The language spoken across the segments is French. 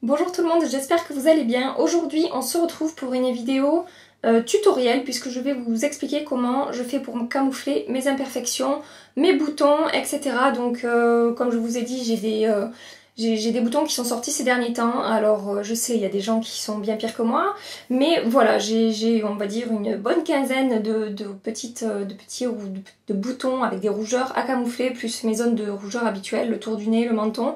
Bonjour tout le monde, j'espère que vous allez bien. Aujourd'hui on se retrouve pour une vidéo tutoriel puisque je vais vous expliquer comment je fais pour camoufler mes imperfections, mes boutons, etc. Donc comme je vous ai dit, j'ai des boutons qui sont sortis ces derniers temps. Alors je sais, il y a des gens qui sont bien pires que moi, mais voilà, j'ai on va dire une bonne quinzaine de petits boutons avec des rougeurs à camoufler, plus mes zones de rougeur habituelles, le tour du nez, le menton.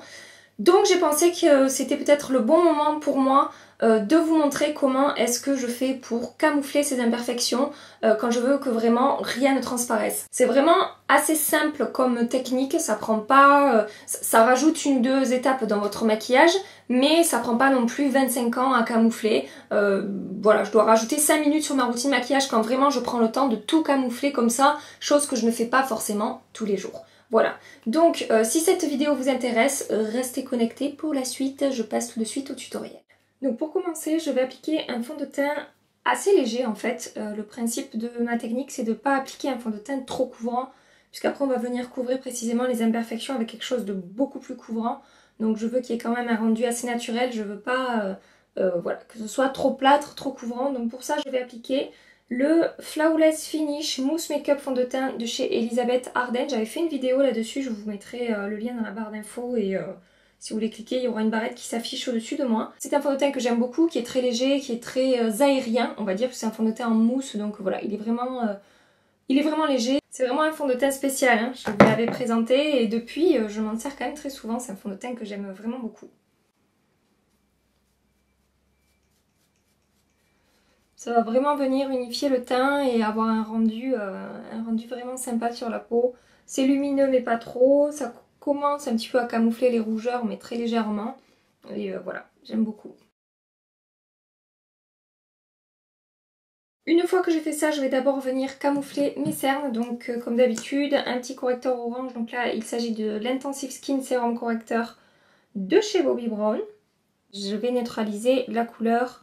Donc j'ai pensé que c'était peut-être le bon moment pour moi de vous montrer comment est-ce que je fais pour camoufler ces imperfections quand je veux que vraiment rien ne transparaisse. C'est vraiment assez simple comme technique, ça prend pas, ça rajoute une ou deux étapes dans votre maquillage, mais ça prend pas non plus 25 ans à camoufler. Voilà, je dois rajouter 5 minutes sur ma routine maquillage quand vraiment je prends le temps de tout camoufler comme ça, chose que je ne fais pas forcément tous les jours. Voilà, donc si cette vidéo vous intéresse, restez connectés pour la suite, je passe tout de suite au tutoriel. Donc pour commencer, je vais appliquer un fond de teint assez léger en fait. Le principe de ma technique, c'est de ne pas appliquer un fond de teint trop couvrant, puisqu'après on va venir couvrir précisément les imperfections avec quelque chose de beaucoup plus couvrant. Donc je veux qu'il y ait quand même un rendu assez naturel, je veux pas voilà, que ce soit trop plâtre, trop couvrant. Donc pour ça, je vais appliquer le Flawless Finish Mousse Makeup fond de teint de chez Elisabeth Arden. J'avais fait une vidéo là-dessus, je vous mettrai le lien dans la barre d'infos et si vous voulez cliquer, il y aura une barrette qui s'affiche au-dessus de moi. C'est un fond de teint que j'aime beaucoup, qui est très léger, qui est très aérien, on va dire, c'est un fond de teint en mousse, donc voilà, il est vraiment léger. C'est vraiment un fond de teint spécial, hein. Je vous l'avais présenté et depuis, je m'en sers quand même très souvent, c'est un fond de teint que j'aime vraiment beaucoup. Ça va vraiment venir unifier le teint et avoir un rendu vraiment sympa sur la peau. C'est lumineux mais pas trop, ça commence un petit peu à camoufler les rougeurs mais très légèrement. Et voilà, j'aime beaucoup. Une fois que j'ai fait ça, je vais d'abord venir camoufler mes cernes. Donc comme d'habitude, un petit correcteur orange. Donc là, il s'agit de l'Intensive Skin Serum Corrector de chez Bobbi Brown. Je vais neutraliser la couleur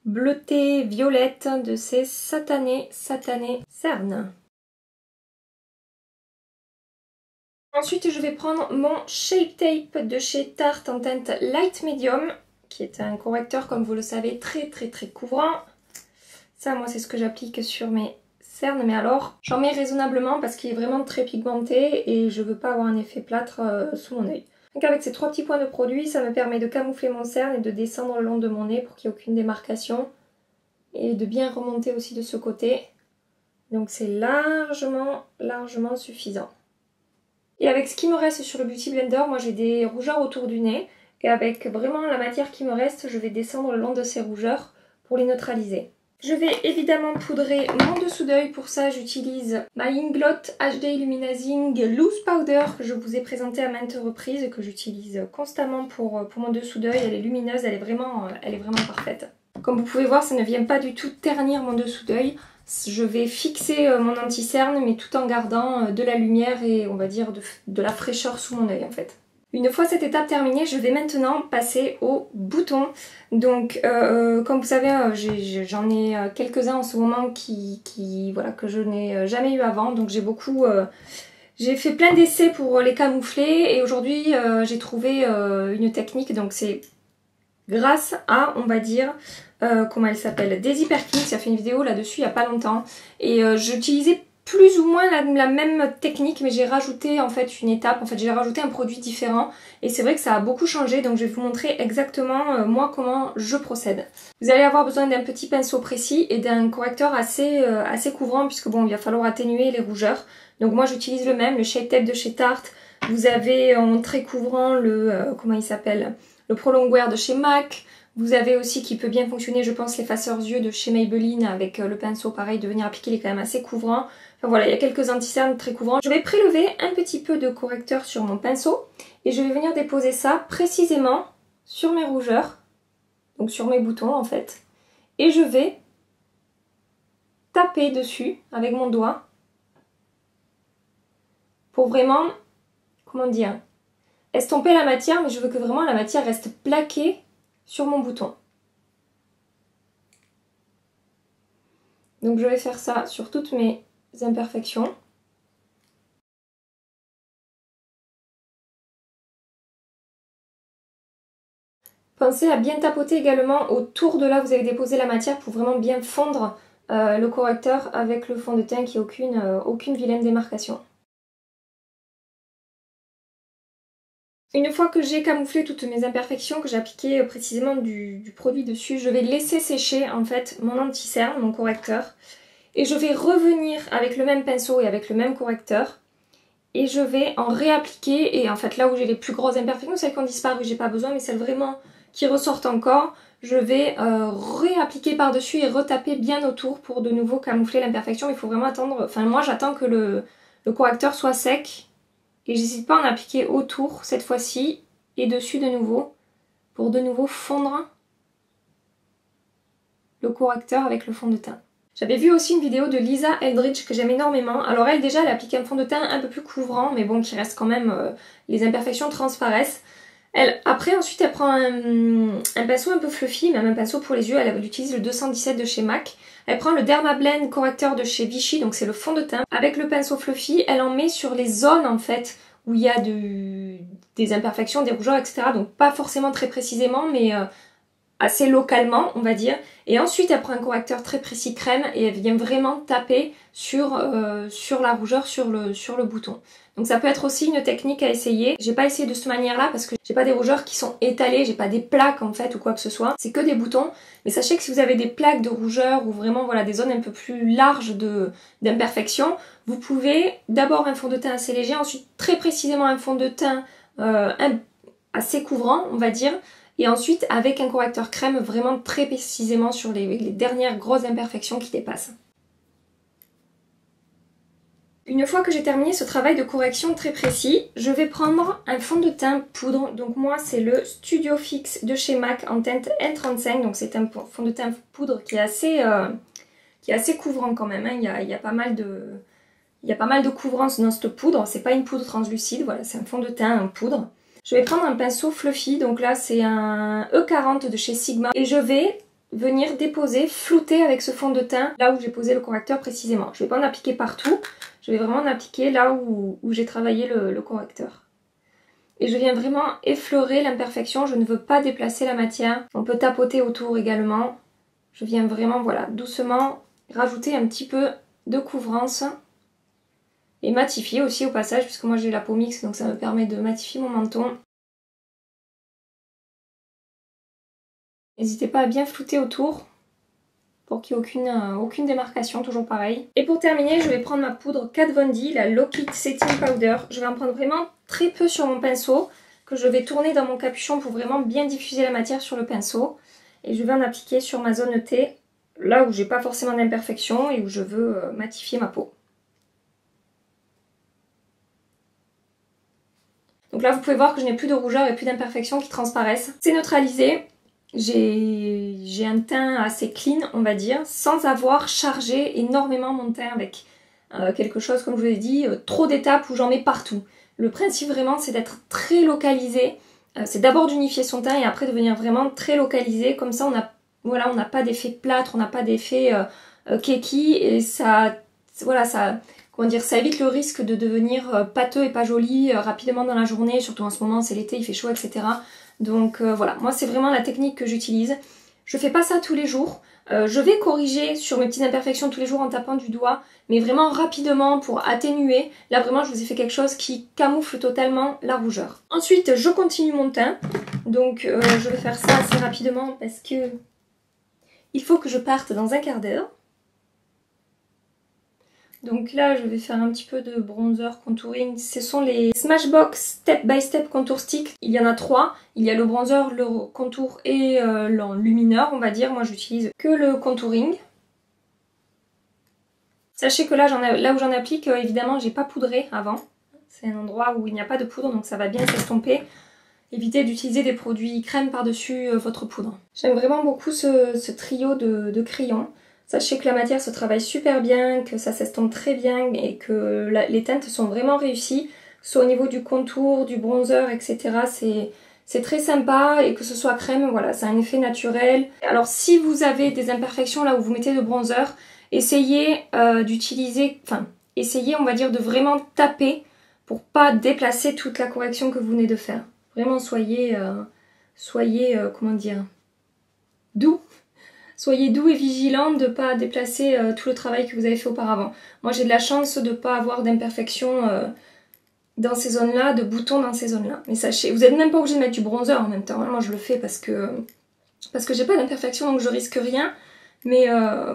bleutée violette de ces satanés cernes. Ensuite, je vais prendre mon Shape Tape de chez Tarte en teinte Light Medium, qui est un correcteur, comme vous le savez, très couvrant. Ça, moi, c'est ce que j'applique sur mes cernes, mais alors, j'en mets raisonnablement parce qu'il est vraiment très pigmenté et je veux pas avoir un effet plâtre sous mon œil. Donc avec ces 3 petits points de produit, ça me permet de camoufler mon cerne et de descendre le long de mon nez pour qu'il n'y ait aucune démarcation. Et de bien remonter aussi de ce côté. Donc c'est largement suffisant. Et avec ce qui me reste sur le Beauty Blender, moi j'ai des rougeurs autour du nez. Et avec vraiment la matière qui me reste, je vais descendre le long de ces rougeurs pour les neutraliser. Je vais évidemment poudrer mon dessous d'œil. Pour ça, j'utilise ma Inglot HD Illuminazing Loose Powder que je vous ai présenté à maintes reprises et que j'utilise constamment pour mon dessous d'œil. Elle est lumineuse, elle est vraiment parfaite. Comme vous pouvez voir, ça ne vient pas du tout ternir mon dessous d'œil. Je vais fixer mon anti-cerne, mais tout en gardant de la lumière et on va dire de la fraîcheur sous mon œil en fait. Une fois cette étape terminée, je vais maintenant passer aux boutons. Donc comme vous savez, j'en ai quelques-uns en ce moment voilà, que je n'ai jamais eu avant. Donc j'ai fait plein d'essais pour les camoufler et aujourd'hui j'ai trouvé une technique. Donc c'est grâce à, on va dire, comment elle s'appelle, Daisy Perkins, qui a fait une vidéo là-dessus il n'y a pas longtemps. Et j'utilisais plus ou moins la même technique, mais j'ai rajouté en fait une étape, en fait j'ai rajouté un produit différent. Et c'est vrai que ça a beaucoup changé, donc je vais vous montrer exactement moi comment je procède. Vous allez avoir besoin d'un petit pinceau précis et d'un correcteur assez couvrant, puisque bon, il va falloir atténuer les rougeurs. Donc moi j'utilise le même, le Shape Tape de chez Tarte. Vous avez en très couvrant le, comment il s'appelle, le Prolong Wear de chez MAC. Vous avez aussi qui peut bien fonctionner, je pense, l'effaceur yeux de chez Maybelline avec le pinceau pareil de venir appliquer, il est quand même assez couvrant. Enfin voilà, il y a quelques anti-cernes très couvrants. Je vais prélever un petit peu de correcteur sur mon pinceau et je vais venir déposer ça précisément sur mes rougeurs, donc sur mes boutons en fait. Et je vais taper dessus avec mon doigt pour vraiment, comment dire, estomper la matière, mais je veux que vraiment la matière reste plaquée sur mon bouton. Donc je vais faire ça sur toutes mes imperfections. Pensez à bien tapoter également autour de là où vous avez déposé la matière pour vraiment bien fondre le correcteur avec le fond de teint, qu'il n'y ait aucune vilaine démarcation. Une fois que j'ai camouflé toutes mes imperfections, que j'ai appliqué précisément du produit dessus, je vais laisser sécher en fait mon anti-cerne, mon correcteur. Et je vais revenir avec le même pinceau et avec le même correcteur. Et je vais en réappliquer. Et en fait là où j'ai les plus grosses imperfections, celles qui ont disparu, j'ai pas besoin, mais celles vraiment qui ressortent encore, je vais réappliquer par-dessus et retaper bien autour pour de nouveau camoufler l'imperfection. Il faut vraiment attendre, enfin moi j'attends que le correcteur soit sec. Et j'hésite pas à en appliquer autour cette fois-ci et dessus de nouveau pour de nouveau fondre le correcteur avec le fond de teint. J'avais vu aussi une vidéo de Lisa Eldridge que j'aime énormément. Alors elle déjà elle applique un fond de teint un peu plus couvrant mais bon qui reste quand même, les imperfections transparaissent. Ensuite elle prend un pinceau un peu fluffy, même un pinceau pour les yeux, elle utilise le 217 de chez MAC. Elle prend le Dermablend correcteur de chez Vichy, donc c'est le fond de teint. Avec le pinceau fluffy, elle en met sur les zones en fait où il y a des imperfections, des rougeurs, etc. Donc pas forcément très précisément, mais assez localement, on va dire. Et ensuite, elle prend un correcteur très précis crème et elle vient vraiment taper sur la rougeur, sur le bouton. Donc ça peut être aussi une technique à essayer. J'ai pas essayé de cette manière-là parce que j'ai pas des rougeurs qui sont étalées, j'ai pas des plaques en fait ou quoi que ce soit. C'est que des boutons. Mais sachez que si vous avez des plaques de rougeur ou vraiment voilà des zones un peu plus larges d'imperfection, vous pouvez d'abord un fond de teint assez léger, ensuite très précisément un fond de teint assez couvrant, on va dire. Et ensuite avec un correcteur crème vraiment très précisément sur les dernières grosses imperfections qui dépassent. Une fois que j'ai terminé ce travail de correction très précis, je vais prendre un fond de teint poudre. Donc moi c'est le Studio Fix de chez MAC en teinte N35. Donc c'est un fond de teint poudre qui est assez couvrant quand même. Hein. Il y a pas mal de couvrance dans cette poudre. C'est pas une poudre translucide, voilà, c'est un fond de teint en poudre. Je vais prendre un pinceau fluffy, donc là c'est un E40 de chez Sigma. Et je vais venir déposer, flouter avec ce fond de teint là où j'ai posé le correcteur précisément. Je ne vais pas en appliquer partout, je vais vraiment en appliquer là où j'ai travaillé le correcteur. Et je viens vraiment effleurer l'imperfection, je ne veux pas déplacer la matière. On peut tapoter autour également. Je viens vraiment, voilà, doucement rajouter un petit peu de couvrance. Et matifier aussi au passage, puisque moi j'ai la peau mixte, donc ça me permet de matifier mon menton. N'hésitez pas à bien flouter autour pour qu'il n'y ait aucune démarcation, toujours pareil. Et pour terminer, je vais prendre ma poudre Kat Von D, la Low Kit Setting Powder. Je vais en prendre vraiment très peu sur mon pinceau, que je vais tourner dans mon capuchon pour vraiment bien diffuser la matière sur le pinceau. Et je vais en appliquer sur ma zone T, là où j'ai pas forcément d'imperfection et où je veux matifier ma peau. Donc là, vous pouvez voir que je n'ai plus de rougeur et plus d'imperfections qui transparaissent. C'est neutralisé. J'ai un teint assez clean, on va dire, sans avoir chargé énormément mon teint avec quelque chose, comme je vous ai dit, trop d'étapes où j'en mets partout. Le principe vraiment, c'est d'être très localisé. C'est d'abord d'unifier son teint et après de venir vraiment très localisé. Comme ça, on n'a pas d'effet plâtre, on n'a pas d'effet keki et ça, voilà, comment dire, ça évite le risque de devenir pâteux et pas joli rapidement dans la journée, surtout en ce moment c'est l'été, il fait chaud, etc. Donc voilà, moi c'est vraiment la technique que j'utilise. Je fais pas ça tous les jours. Je vais corriger sur mes petites imperfections tous les jours en tapant du doigt, mais vraiment rapidement pour atténuer. Là vraiment je vous ai fait quelque chose qui camoufle totalement la rougeur. Ensuite je continue mon teint, donc je vais faire ça assez rapidement parce que il faut que je parte dans un quart d'heure. Donc là, je vais faire un petit peu de bronzer contouring. Ce sont les Smashbox Step by Step Contour Stick. Il y en a 3. Il y a le bronzer, le contour et l'enlumineur, on va dire. Moi, j'utilise que le contouring. Sachez que là où j'en applique, évidemment, j'ai pas poudré avant. C'est un endroit où il n'y a pas de poudre, donc ça va bien s'estomper. Évitez d'utiliser des produits crème par-dessus votre poudre. J'aime vraiment beaucoup ce trio de crayons. Sachez que la matière se travaille super bien, que ça s'estompe très bien et que les teintes sont vraiment réussies. Soit au niveau du contour, du bronzer, etc. C'est très sympa et que ce soit crème, voilà, c'est un effet naturel. Alors si vous avez des imperfections là où vous mettez le bronzer, essayez d'utiliser, enfin essayez on va dire de vraiment taper pour pas déplacer toute la correction que vous venez de faire. Vraiment soyez soyez, comment dire, doux. Soyez doux et vigilants de ne pas déplacer tout le travail que vous avez fait auparavant. Moi j'ai de la chance de ne pas avoir d'imperfections dans ces zones-là, de boutons dans ces zones-là. Mais sachez, vous n'êtes même pas obligé de mettre du bronzer en même temps. Moi je le fais parce que j'ai pas d'imperfection donc je risque rien. Mais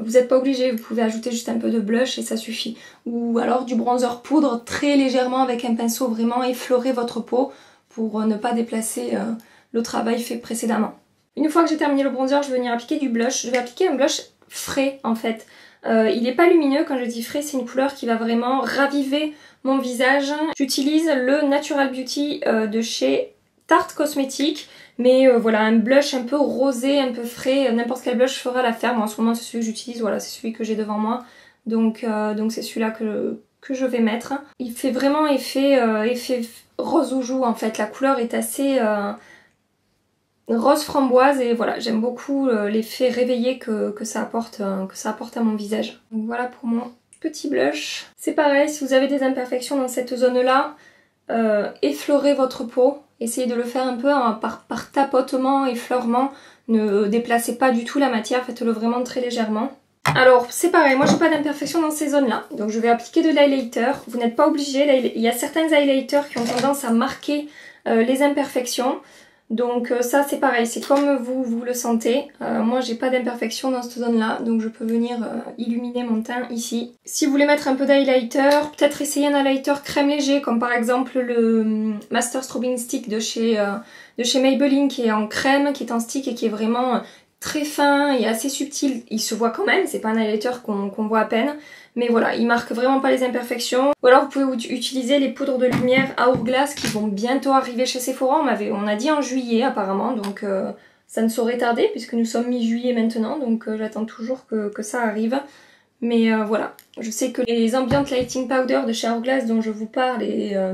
vous n'êtes pas obligé, vous pouvez ajouter juste un peu de blush et ça suffit. Ou alors du bronzer poudre très légèrement avec un pinceau, vraiment effleurer votre peau pour ne pas déplacer le travail fait précédemment. Une fois que j'ai terminé le bronzer, je vais venir appliquer du blush. Je vais appliquer un blush frais en fait. Il n'est pas lumineux, quand je dis frais, c'est une couleur qui va vraiment raviver mon visage. J'utilise le Natural Beauty de chez Tarte Cosmetics. Mais voilà, un blush un peu rosé, un peu frais, n'importe quel blush fera l'affaire. Moi en ce moment c'est celui que j'utilise, voilà, c'est celui que j'ai devant moi. Donc c'est celui-là que je vais mettre. Il fait vraiment effet rose aux joues en fait. La couleur est assez rose framboise et voilà, j'aime beaucoup l'effet réveillé que ça apporte à mon visage. Donc voilà pour mon petit blush. C'est pareil, si vous avez des imperfections dans cette zone-là, effleurez votre peau. Essayez de le faire un peu par tapotement, effleurement. Ne déplacez pas du tout la matière, faites-le vraiment très légèrement. Alors c'est pareil, moi j'ai pas d'imperfection dans ces zones-là. Donc je vais appliquer de l'highlighter. Vous n'êtes pas obligé, il y a certains highlighters qui ont tendance à marquer les imperfections. Donc ça c'est pareil, c'est comme vous le sentez. Moi j'ai pas d'imperfection dans cette zone là, donc je peux venir illuminer mon teint ici. Si vous voulez mettre un peu d'highlighter, peut-être essayer un highlighter crème léger, comme par exemple le Master Strobing Stick de chez Maybelline, qui est en crème, qui est en stick et qui est vraiment très fin et assez subtil. Il se voit quand même, c'est pas un highlighter qu'on voit à peine. Mais voilà, il marque vraiment pas les imperfections. Ou alors vous pouvez utiliser les poudres de lumière Hourglass qui vont bientôt arriver chez Sephora. On a dit en juillet apparemment, donc ça ne saurait tarder puisque nous sommes mi-juillet maintenant. Donc j'attends toujours que ça arrive. Mais voilà, je sais que les Ambient Lighting Powder de chez Hourglass dont je vous parle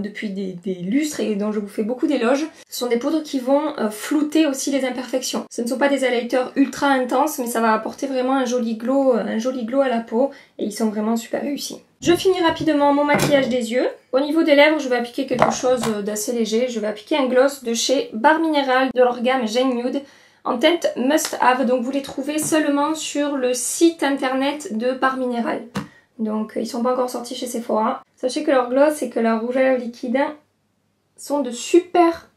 depuis des lustres et dont je vous fais beaucoup d'éloges, ce sont des poudres qui vont flouter aussi les imperfections. Ce ne sont pas des highlighters ultra intenses, mais ça va apporter vraiment un joli glow à la peau et ils sont vraiment super réussis. Je finis rapidement mon maquillage des yeux. Au niveau des lèvres, je vais appliquer quelque chose d'assez léger. Je vais appliquer un gloss de chez Barre Minéral de leur gamme Jane Nude en teinte Must Have, donc vous les trouvez seulement sur le site internet de Barre Minéral. Donc ils sont pas encore sortis chez Sephora. Sachez que leur gloss et que leur rouge à lèvres liquide sont de super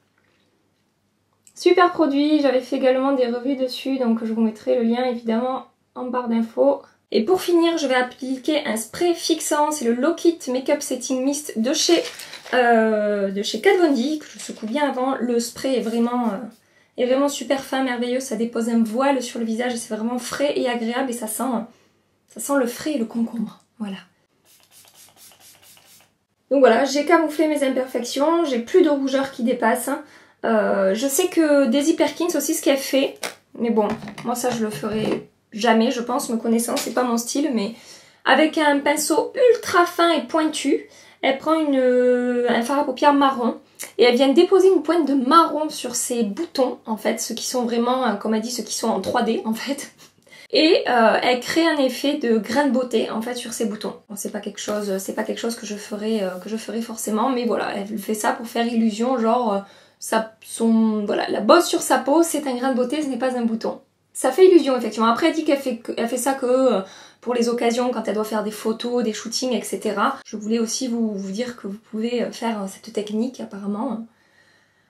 produits. J'avais fait également des revues dessus, donc je vous mettrai le lien évidemment en barre d'infos. Et pour finir, je vais appliquer un spray fixant, c'est le Lock It Makeup Setting Mist de chez Kat Von D, que je secoue bien avant. Le spray est vraiment super fin, merveilleux, ça dépose un voile sur le visage, c'est vraiment frais et agréable et ça sent le frais et le concombre, voilà. Donc voilà, j'ai camouflé mes imperfections, j'ai plus de rougeur qui dépasse. Je sais que Daisy Perkins aussi ce qu'elle fait, mais bon, moi ça je le ferai jamais je pense, me connaissant, c'est pas mon style, mais avec un pinceau ultra fin et pointu, elle prend un fard à paupières marron. Et elle vient déposer une pointe de marron sur ses boutons, en fait, ceux qui sont vraiment, comme elle dit, ceux qui sont en 3D, en fait. Et elle crée un effet de grain de beauté, en fait, sur ses boutons. Bon, c'est pas quelque chose que je ferai forcément, mais voilà, elle fait ça pour faire illusion, genre, voilà, la bosse sur sa peau, c'est un grain de beauté, ce n'est pas un bouton. Ça fait illusion, effectivement. Après, elle dit qu'elle fait ça que pour les occasions, quand elle doit faire des photos, des shootings, etc. Je voulais aussi vous dire que vous pouvez faire cette technique, apparemment.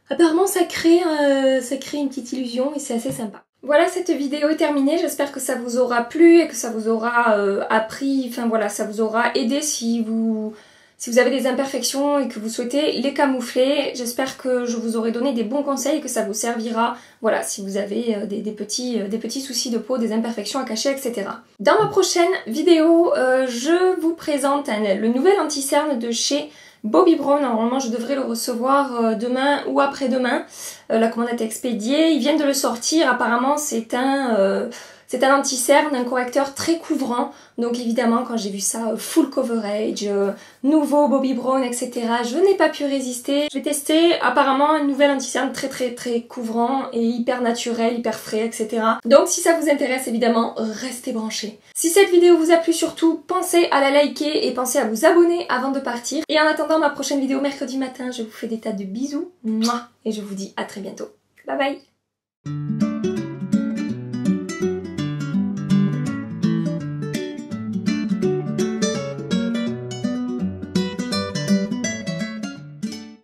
Apparemment, ça crée une petite illusion et c'est assez sympa. Voilà, cette vidéo est terminée. J'espère que ça vous aura plu et que ça vous aura appris, enfin voilà, ça vous aura aidé si vous avez des imperfections et que vous souhaitez les camoufler. J'espère que je vous aurai donné des bons conseils et que ça vous servira, voilà, si vous avez des petits soucis de peau, des imperfections à cacher, etc. Dans ma prochaine vidéo, je vous présente le nouvel anti-cerne de chez Bobbi Brown. Normalement, je devrais le recevoir demain ou après-demain. La commande a été expédiée. Ils viennent de le sortir. Apparemment, c'est un anti-cerne, un correcteur très couvrant. Donc évidemment, quand j'ai vu ça, full coverage, nouveau Bobbi Brown, etc., je n'ai pas pu résister. Je vais tester apparemment un nouvel anti-cerne très couvrant et hyper naturel, hyper frais, etc. Donc si ça vous intéresse, évidemment, restez branchés. Si cette vidéo vous a plu, surtout, pensez à la liker et pensez à vous abonner avant de partir. Et en attendant ma prochaine vidéo mercredi matin, je vous fais des tas de bisous. Mouah, et je vous dis à très bientôt. Bye bye. Bye.